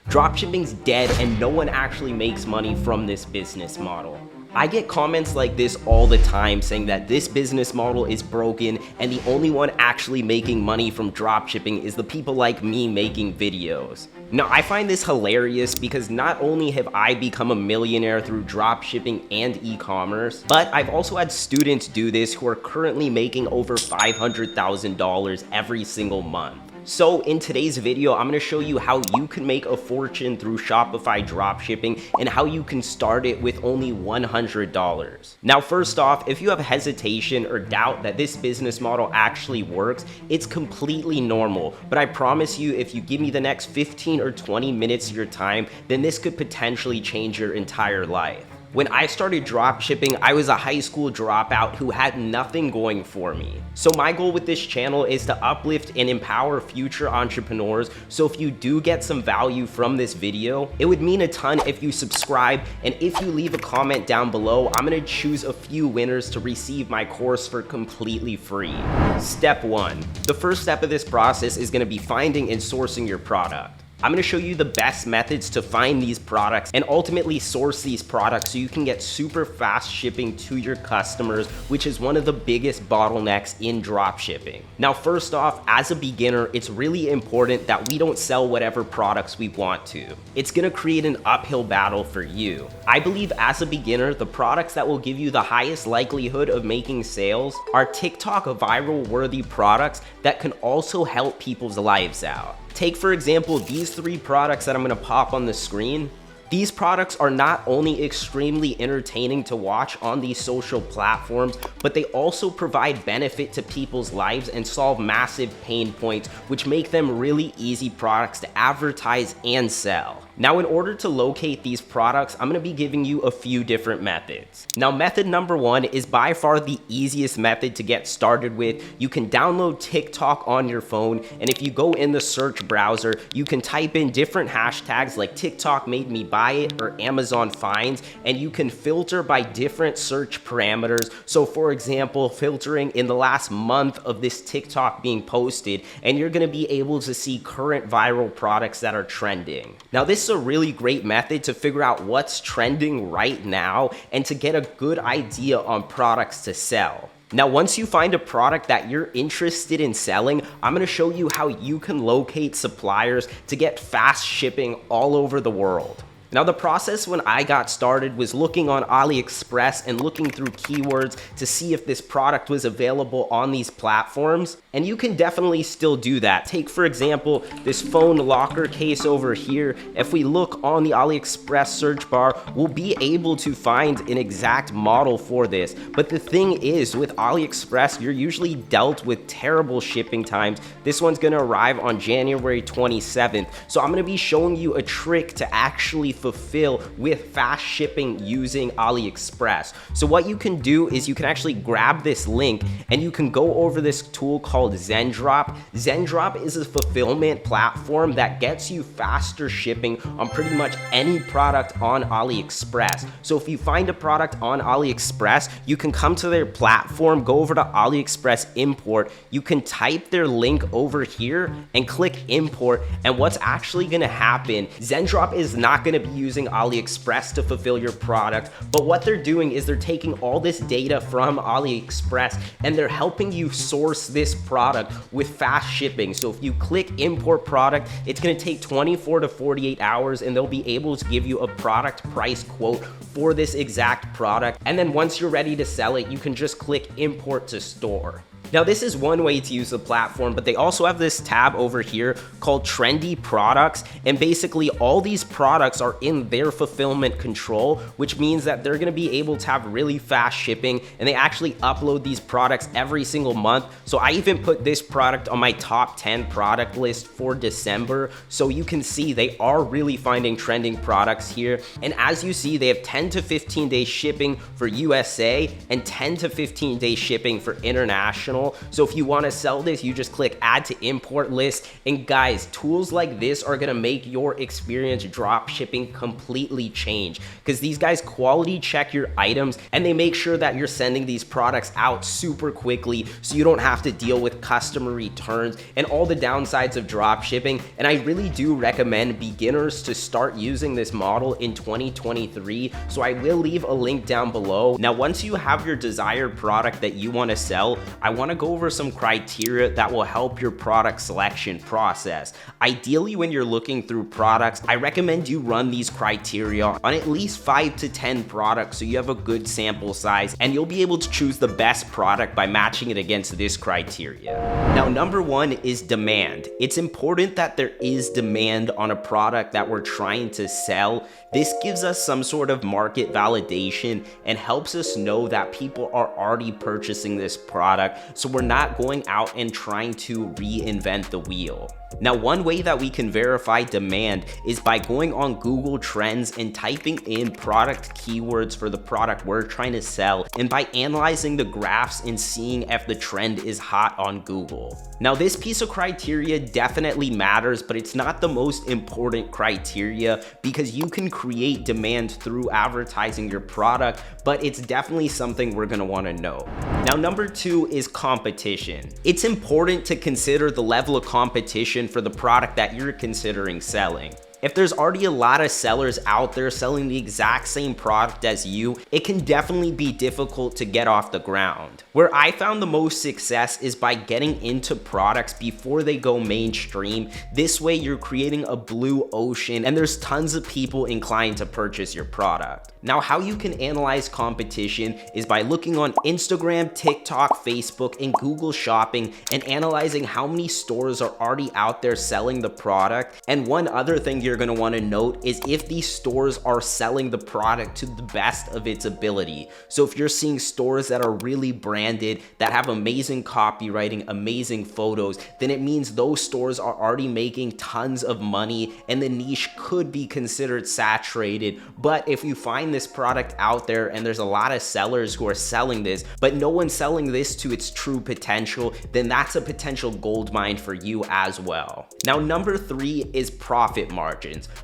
Dropshipping's dead and no one actually makes money from this business model. I get comments like this all the time saying that this business model is broken and the only one actually making money from dropshipping is the people like me making videos. Now, I find this hilarious because not only have I become a millionaire through dropshipping and e-commerce, but I've also had students do this who are currently making over $500,000 every single month. So in today's video, I'm gonna show you how you can make a fortune through Shopify dropshipping and how you can start it with only $100. Now, first off, if you have hesitation or doubt that this business model actually works, it's completely normal. But I promise you, if you give me the next 15 or 20 minutes of your time, then this could potentially change your entire life. When I started dropshipping, I was a high school dropout who had nothing going for me. So my goal with this channel is to uplift and empower future entrepreneurs. So if you do get some value from this video, it would mean a ton if you subscribe, and if you leave a comment down below, I'm gonna choose a few winners to receive my course for completely free. Step 1. The first step of this process is gonna be finding and sourcing your product. I'm gonna show you the best methods to find these products and ultimately source these products so you can get super fast shipping to your customers, which is one of the biggest bottlenecks in dropshipping. Now, first off, as a beginner, it's really important that we don't sell whatever products we want to. It's gonna create an uphill battle for you. I believe as a beginner, the products that will give you the highest likelihood of making sales are TikTok viral worthy products that can also help people's lives out. Take, for example, these 3 products that I'm gonna pop on the screen. These products are not only extremely entertaining to watch on these social platforms, but they also provide benefit to people's lives and solve massive pain points, which make them really easy products to advertise and sell. Now, in order to locate these products, I'm gonna be giving you a few different methods. Now, method number 1 is by far the easiest method to get started with. You can download TikTok on your phone, and if you go in the search browser, you can type in different hashtags like TikTok made me buy it or Amazon finds, and you can filter by different search parameters. So for example, filtering in the last month of this TikTok being posted, and you're gonna be able to see current viral products that are trending. Now, this is a really great method to figure out what's trending right now and to get a good idea on products to sell. Now, once you find a product that you're interested in selling, I'm gonna show you how you can locate suppliers to get fast shipping all over the world. Now, the process when I got started was looking on AliExpress and looking through keywords to see if this product was available on these platforms, and you can definitely still do that. Take, for example, this phone locker case over here. If we look on the AliExpress search bar, we'll be able to find an exact model for this. But the thing is, with AliExpress, you're usually dealt with terrible shipping times. This one's gonna arrive on January 27th. So I'm gonna be showing you a trick to actually fulfill with fast shipping using AliExpress. So what you can do is you can actually grab this link and you can go over this tool called Zendrop. Zendrop is a fulfillment platform that gets you faster shipping on pretty much any product on AliExpress. So if you find a product on AliExpress, you can come to their platform, go over to AliExpress import, you can type their link over here and click import, and what's actually gonna happen, Zendrop is not gonna be using AliExpress to fulfill your product, but what they're doing is they're taking all this data from AliExpress and they're helping you source this product with fast shipping. So if you click import product, it's gonna take 24 to 48 hours and they'll be able to give you a product price quote for this exact product. And then once you're ready to sell it, you can just click import to store. Now, this is one way to use the platform, but they also have this tab over here called Trendy Products, and basically all these products are in their fulfillment control, which means that they're gonna be able to have really fast shipping, and they actually upload these products every single month. So I even put this product on my top 10 product list for December, so you can see they are really finding trending products here. And as you see, they have 10 to 15 day shipping for USA and 10 to 15 day shipping for international. optional. So if you want to sell this, you just click add to import list. And guys, tools like this are going to make your experience drop shipping completely change, because these guys quality check your items and they make sure that you're sending these products out super quickly, so you don't have to deal with customer returns and all the downsides of drop shipping. And I really do recommend beginners to start using this model in 2023. So I will leave a link down below. Now, once you have your desired product that you want to sell, I want to go over some criteria that will help your product selection process. Ideally, when you're looking through products, I recommend you run these criteria on at least 5 to 10 products so you have a good sample size, and you'll be able to choose the best product by matching it against this criteria. Now, number one is demand. It's important that there is demand on a product that we're trying to sell. This gives us some sort of market validation and helps us know that people are already purchasing this product, so we're not going out and trying to reinvent the wheel. Now, one way that we can verify demand is by going on Google Trends and typing in product keywords for the product we're trying to sell, and by analyzing the graphs and seeing if the trend is hot on Google. Now, this piece of criteria definitely matters, but it's not the most important criteria, because you can create demand through advertising your product, but it's definitely something we're going to want to know. Now, number two is competition. It's important to consider the level of competition for the product that you're considering selling. If there's already a lot of sellers out there selling the exact same product as you, it can definitely be difficult to get off the ground. Where I found the most success is by getting into products before they go mainstream. This way you're creating a blue ocean and there's tons of people inclined to purchase your product. Now, how you can analyze competition is by looking on Instagram, TikTok, Facebook, and Google Shopping and analyzing how many stores are already out there selling the product. And one other thing you're going to want to note is if these stores are selling the product to the best of its ability. So if you're seeing stores that are really branded, that have amazing copywriting, amazing photos, then it means those stores are already making tons of money and the niche could be considered saturated. But if you find this product out there and there's a lot of sellers who are selling this, but no one's selling this to its true potential, then that's a potential gold mine for you as well. Now, number three is profit margins.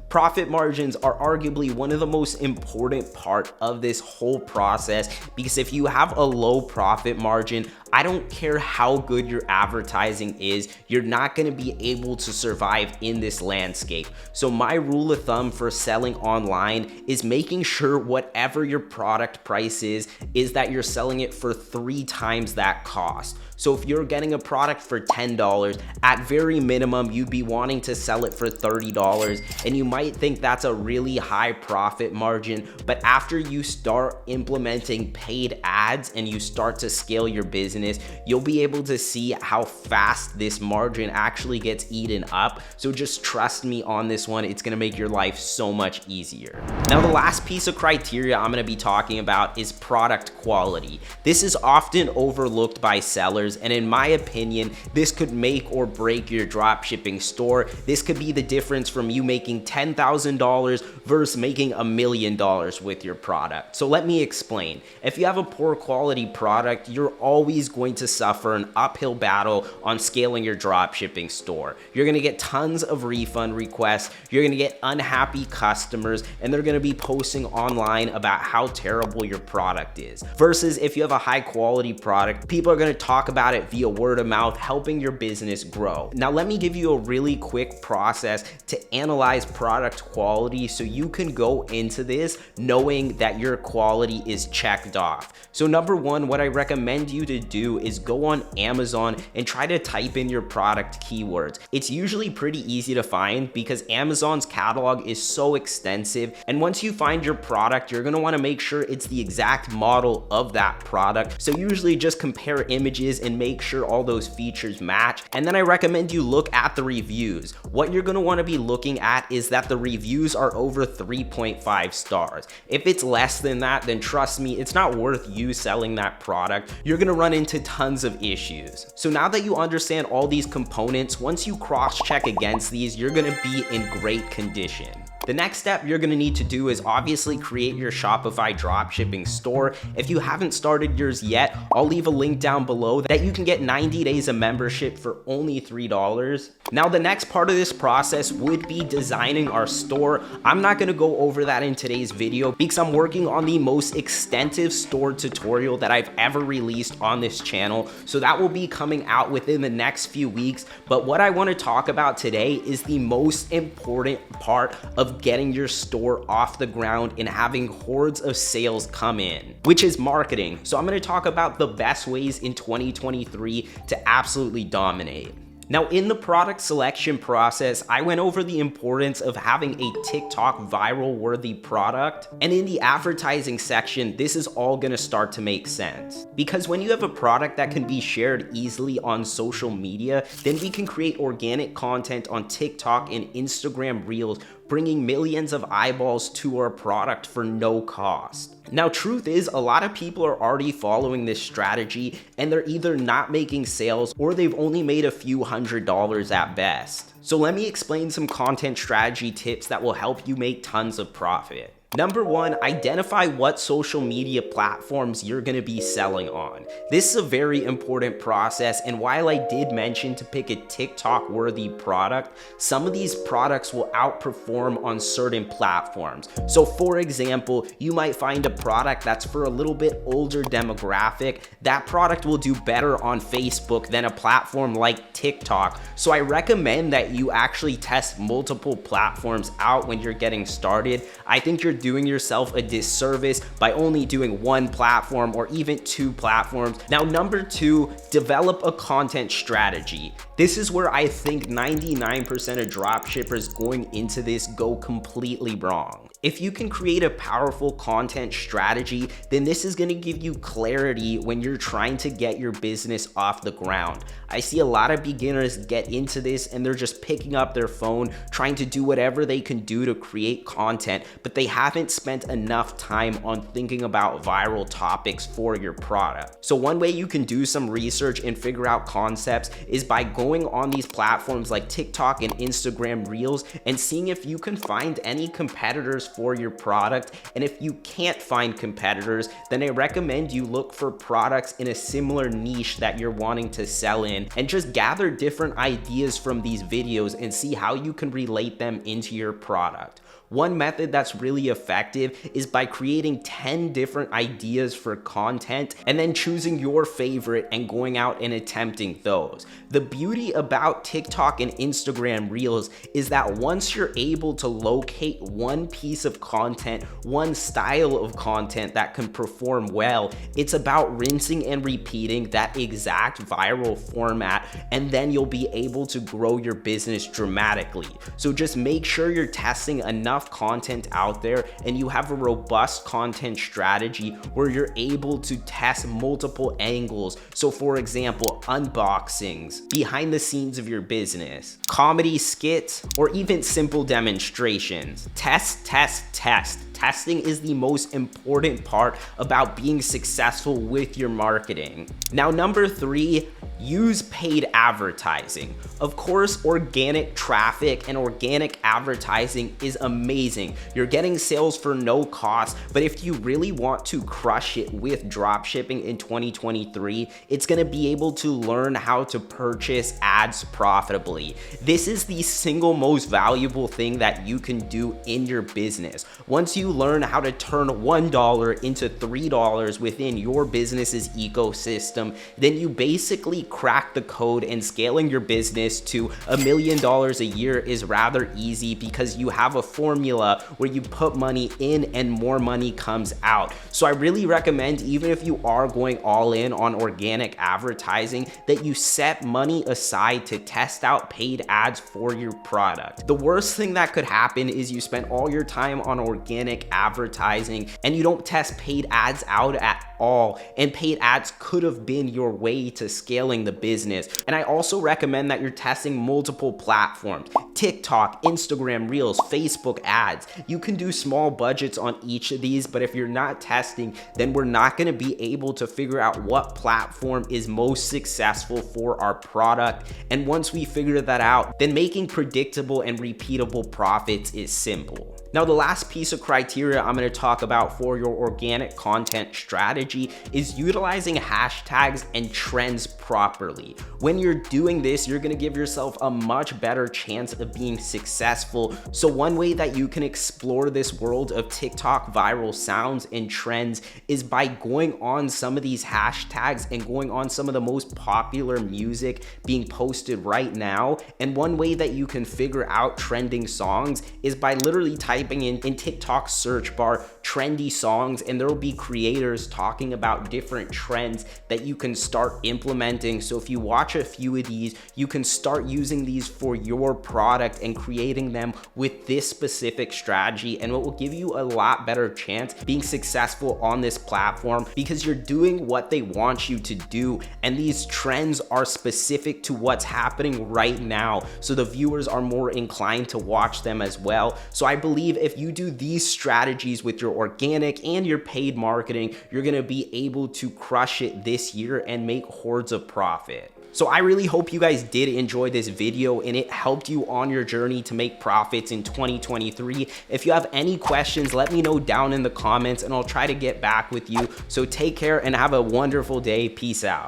Profit margins are arguably one of the most important part of this whole process, because if you have a low profit margin, I don't care how good your advertising is, you're not going to be able to survive in this landscape. So my rule of thumb for selling online is making sure whatever your product price is that you're selling it for 3 times that cost. So if you're getting a product for $10, at very minimum, you'd be wanting to sell it for $30. And you might think that's a really high profit margin, but after you start implementing paid ads and you start to scale your business, you'll be able to see how fast this margin actually gets eaten up. So just trust me on this one. It's gonna make your life so much easier. Now, the last piece of criteria I'm gonna be talking about is product quality. This is often overlooked by sellers, and in my opinion, this could make or break your dropshipping store. This could be the difference from you making $10,000 versus making $1 million with your product. So let me explain. If you have a poor quality product, you're always going to suffer an uphill battle on scaling your dropshipping store. You're gonna get tons of refund requests, you're gonna get unhappy customers, and they're gonna be posting online about how terrible your product is. Versus if you have a high quality product, people are gonna talk about it via word of mouth, helping your business grow. Now, let me give you a really quick process to analyze product quality so you can go into this knowing that your quality is checked off. So number one, what I recommend you to do is go on Amazon and try to type in your product keywords. It's usually pretty easy to find because Amazon's catalog is so extensive. And once you find your product, you're gonna wanna make sure it's the exact model of that product. So usually just compare images and make sure all those features match. And then I recommend you look at the reviews. What you're gonna wanna be looking at is that the reviews are over 3.5 stars. If it's less than that, then trust me, it's not worth you selling that product. You're gonna run into tons of issues. So now that you understand all these components, once you cross-check against these, you're gonna be in great condition. The next step you're gonna need to do is obviously create your Shopify dropshipping store. If you haven't started yours yet, I'll leave a link down below that you can get 90 days of membership for only $3. Now, the next part of this process would be designing our store. I'm not gonna go over that in today's video because I'm working on the most extensive store tutorial that I've ever released on this channel. So that will be coming out within the next few weeks. But what I wanna talk about today is the most important part of getting your store off the ground and having hordes of sales come in, which is marketing. So I'm gonna talk about the best ways in 2023 to absolutely dominate. Now, in the product selection process, I went over the importance of having a TikTok viral worthy product. And in the advertising section, this is all gonna start to make sense. Because when you have a product that can be shared easily on social media, then we can create organic content on TikTok and Instagram Reels, bringing millions of eyeballs to our product for no cost. Now, truth is, a lot of people are already following this strategy and they're either not making sales or they've only made a few $100s at best. So let me explain some content strategy tips that will help you make tons of profit. Number one, identify what social media platforms you're gonna be selling on. This is a very important process, and while I did mention to pick a TikTok worthy product, some of these products will outperform on certain platforms. So for example, you might find a product that's for a little bit older demographic. That product will do better on Facebook than a platform like TikTok. So I recommend that you actually test multiple platforms out when you're getting started. I think you're doing yourself a disservice by only doing one platform or even two platforms. Now, number two, develop a content strategy. This is where I think 99% of dropshippers going into this go completely wrong. If you can create a powerful content strategy, then this is gonna give you clarity when you're trying to get your business off the ground. I see a lot of beginners get into this and they're just picking up their phone, trying to do whatever they can do to create content, but they haven't spent enough time on thinking about viral topics for your product. So one way you can do some research and figure out concepts is by going on these platforms like TikTok and Instagram Reels and seeing if you can find any competitors for your product. And if you can't find competitors, then I recommend you look for products in a similar niche that you're wanting to sell in and just gather different ideas from these videos and see how you can relate them into your product. One method that's really effective is by creating 10 different ideas for content and then choosing your favorite and going out and attempting those. The beauty about TikTok and Instagram Reels is that once you're able to locate one piece of content, one style of content that can perform well, it's about rinsing and repeating that exact viral format, and then you'll be able to grow your business dramatically. So just make sure you're testing enough content out there and you have a robust content strategy where you're able to test multiple angles. So for example, unboxings, behind the scenes of your business, comedy skits, or even simple demonstrations. Test, test, test. Testing is the most important part about being successful with your marketing. Now, number three, use paid advertising. Of course, organic traffic and organic advertising is amazing. You're getting sales for no cost, but if you really want to crush it with dropshipping in 2023, it's gonna be able to learn how to purchase ads profitably. This is the single most valuable thing that you can do in your business. Once you learn how to turn $1 into $3 within your business's ecosystem, then you basically crack the code, and scaling your business to $1 million a year is rather easy because you have a formula where you put money in and more money comes out. So I really recommend, even if you are going all in on organic advertising, that you set money aside to test out paid ads for your product. The worst thing that could happen is you spend all your time on organic advertising and you don't test paid ads out at all, and paid ads could have been your way to scaling the business. And I also recommend that you're testing multiple platforms: TikTok, Instagram Reels, Facebook ads. You can do small budgets on each of these, but if you're not testing, then we're not going to be able to figure out what platform is most successful for our product. And once we figure that out, then making predictable and repeatable profits is simple. Now, the last piece of criteria I'm going to talk about for your organic content strategy is utilizing hashtags and trends properly. When you're doing this, you're going to give yourself a much better chance of being successful. So one way that you can explore this world of TikTok viral sounds and trends is by going on some of these hashtags and going on some of the most popular music being posted right now. And one way that you can figure out trending songs is by literally typing in TikTok search bar trendy songs, and there will be creators talking about different trends that you can start implementing. So if you watch a few of these, you can start using these for your product and creating them with this specific strategy, and it will give you a lot better chance being successful on this platform because you're doing what they want you to do, and these trends are specific to what's happening right now, so the viewers are more inclined to watch them as well. So I believe if you do these strategies with your organic and your paid marketing, you're gonna be able to crush it this year and make hordes of profit. So I really hope you guys did enjoy this video and it helped you on your journey to make profits in 2023. If you have any questions, let me know down in the comments and I'll try to get back with you. So take care and have a wonderful day. Peace out.